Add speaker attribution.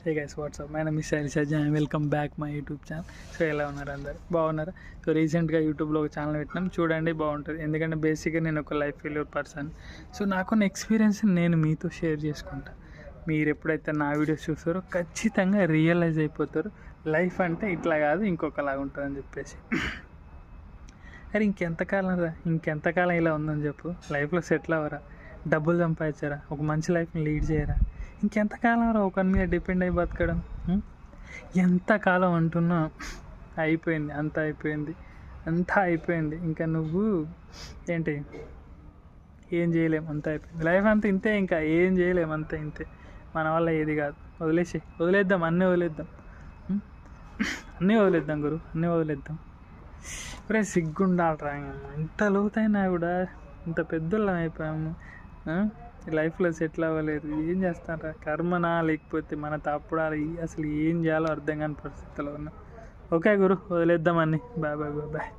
Speaker 1: Hey guys what's up my name is Shailesh Ajay, welcome back my YouTube channel. So ఎలా ఉన్నారు అందరు, బాగున్నారా? సో రీసెంట్గా యూట్యూబ్లో ఒక ఛానల్ పెట్టినాం, చూడండి బాగుంటుంది. ఎందుకంటే బేసిక్గా నేను ఒక లైఫ్ ఫెయిల్యూర్ పర్సన్. సో నాకున్న ఎక్స్పీరియన్స్ నేను మీతో షేర్ చేసుకుంటా. మీరు ఎప్పుడైతే నా వీడియోస్ చూస్తారో ఖచ్చితంగా రియలైజ్ అయిపోతారు, లైఫ్ అంటే ఇట్లా కాదు ఇంకొకలాగా ఉంటుందని చెప్పేసి. అరే ఇంకెంతకాలం ఇలా ఉందని చెప్పు, లైఫ్లో సెటిల్ అవ్వరా, డబ్బులు సంపాదించరా, ఒక మంచి లైఫ్ని లీడ్ చేయరా, ఇంకెంతకాలం రా ఒకరి మీద డిపెండ్ అయి బతకడం? ఎంతకాలం అంటున్నా అయిపోయింది, అంతా అయిపోయింది. ఇంకా నువ్వు ఏంటి ఏం చేయలేము, అంతా అయిపోయింది. లైఫ్ అంతా ఇంతే, ఇంకా ఏం చేయలేము, అంతా ఇంతే. మన వల్ల ఏది కాదు, వదిలేద్దాం, అన్నీ వదిలేద్దాం గురు, అన్నీ వదిలేద్దాం. ఇప్పుడే సిగ్గుండాలరా, ఇంత లోతైనా కూడా ఇంత పెద్దోళ్ళం అయిపోయాము, లైఫ్లో సెటిల్ అవ్వలేదు. ఏం చేస్తారా, కర్మనా లేకపోతే మన తప్పుడా, అసలు ఏం చేయాలో అర్థం కాని పరిస్థితిలో ఉన్నాం. ఓకే గురు, వదిలేద్దామని. బాయ్.